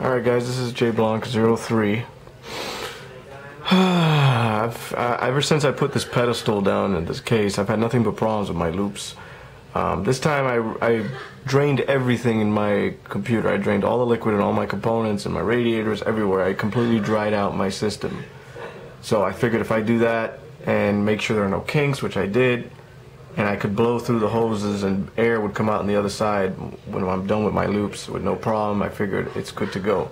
Alright guys, this is JBlanc03. Ever since I put this pedestal down in this case, I've had nothing but problems with my loops. This time I drained everything in my computer. I drained all the liquid in all my components and my radiators everywhere. I completely dried out my system. So I figured if I do that and make sure there are no kinks, which I did, and I could blow through the hoses and air would come out on the other side when I'm done with my loops with no problem, I figured it's good to go.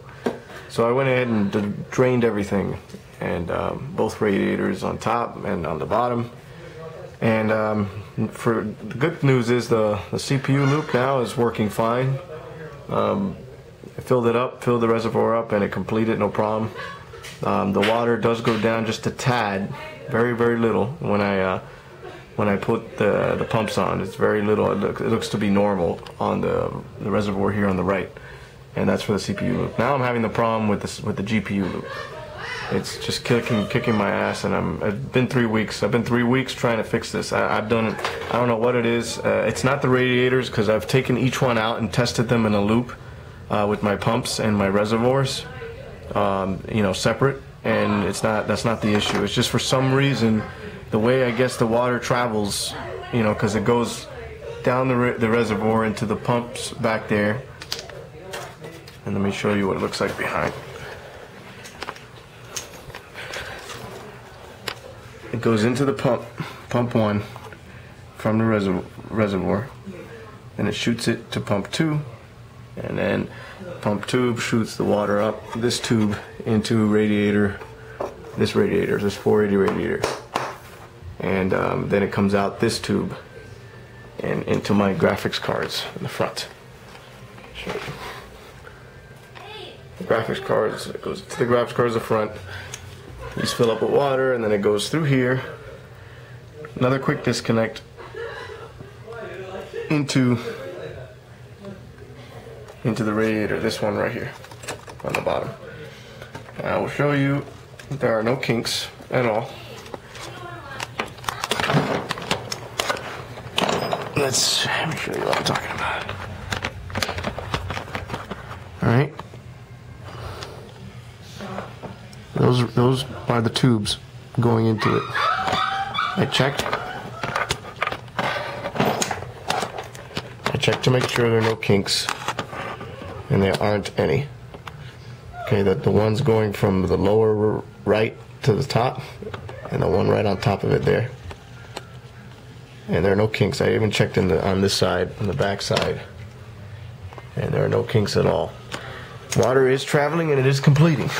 So I went ahead and drained everything, and both radiators on top and on the bottom. And for the good news is the CPU loop now is working fine. I filled it up, filled the reservoir up, and it completed, no problem. The water does go down just a tad, very, very little when I put the pumps on. It's very little. It looks to be normal on the reservoir here on the right, and that's for the CPU loop. Now I'm having the problem with the GPU loop. It's just kicking my ass, and I've been 3 weeks. I've been 3 weeks trying to fix this. I've done it. I don't know what it is. It's not the radiators, because I've taken each one out and tested them in a loop with my pumps and my reservoirs, you know, separate. And that's not the issue. It's just for some reason the way I guess the water travels, you know, because it goes down the reservoir into the pumps back there. And let me show you what it looks like behind. It goes into the pump 1 from the reservoir, and it shoots it to pump 2, and then pump 2 shoots the water up this tube into this 480 radiator, and then it comes out this tube and into my graphics cards in the front. Show you. The graphics cards, it goes to the graphics cards in the front. These fill up with water, and then it goes through here. Another quick disconnect into the radiator, this one right here on the bottom. I will show you there are no kinks at all. Let me show you what I'm talking about. Alright. Those are the tubes going into it. I checked to make sure there are no kinks, and there aren't any. Okay, the one's going from the lower right to the top, and the one right on top of it there. And there are no kinks. I even checked on this side, on the back side, and there are no kinks at all. Water is traveling, and it is completing.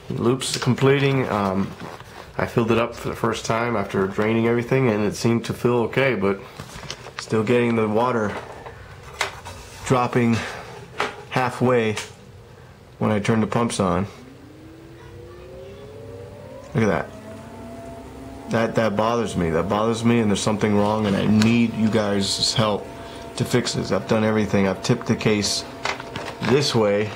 Loops completing. I filled it up for the first time after draining everything, and it seemed to feel okay, but still getting the water dropping halfway when I turn the pumps on. Look at that. That bothers me. That bothers me, and there's something wrong, and I need you guys' help to fix this. I've done everything. I've tipped the case this way,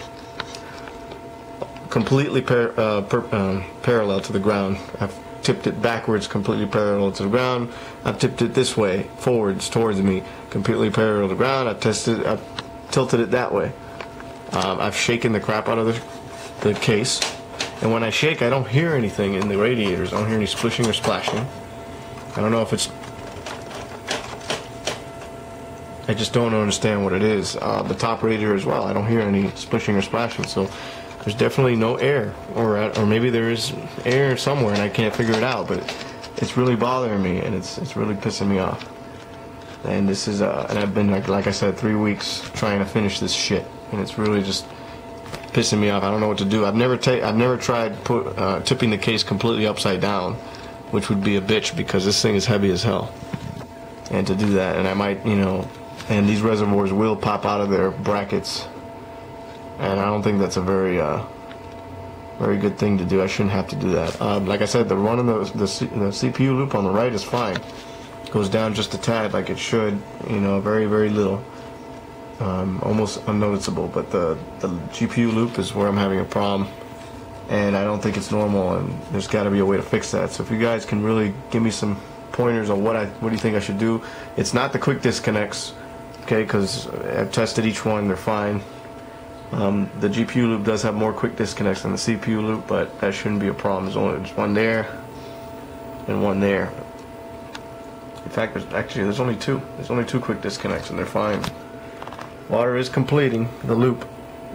completely parallel to the ground. I've tipped it backwards, completely parallel to the ground. I've tipped it this way, forwards towards me, completely parallel to the ground. I've tilted it that way. I've shaken the crap out of the case, and when I shake, I don't hear anything in the radiators. I don't hear any splishing or splashing. I don't know if it's... I just don't understand what it is. The top radiator as well, I don't hear any splishing or splashing, so there's definitely no air, or maybe there is air somewhere and I can't figure it out, but it's really bothering me, and it's really pissing me off. And this is and I've been like I said, 3 weeks trying to finish this shit, and it's really just pissing me off. I don't know what to do. I've never tried tipping the case completely upside down, which would be a bitch because this thing is heavy as hell. And to do that, and I might, you know, and these reservoirs will pop out of their brackets. And I don't think that's a very good thing to do. I shouldn't have to do that. Like I said, the run of the CPU loop on the right is fine. It goes down just a tad, like it should. You know, very, very little, almost unnoticeable. But the GPU loop is where I'm having a problem, and I don't think it's normal. And there's got to be a way to fix that. So if you guys can really give me some pointers on what do you think I should do? It's not the quick disconnects, okay? Because I've tested each one; they're fine. The GPU loop does have more quick disconnects than the CPU loop, but that shouldn't be a problem. There's one there and one there. In fact, there's only two. There's only two quick disconnects, and they're fine. Water is completing the loop,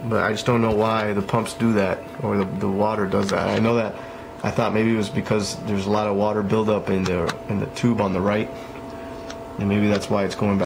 but I just don't know why the pumps do that, or the water does that. I know that. I thought maybe it was because there's a lot of water buildup in the tube on the right, and maybe that's why it's going back.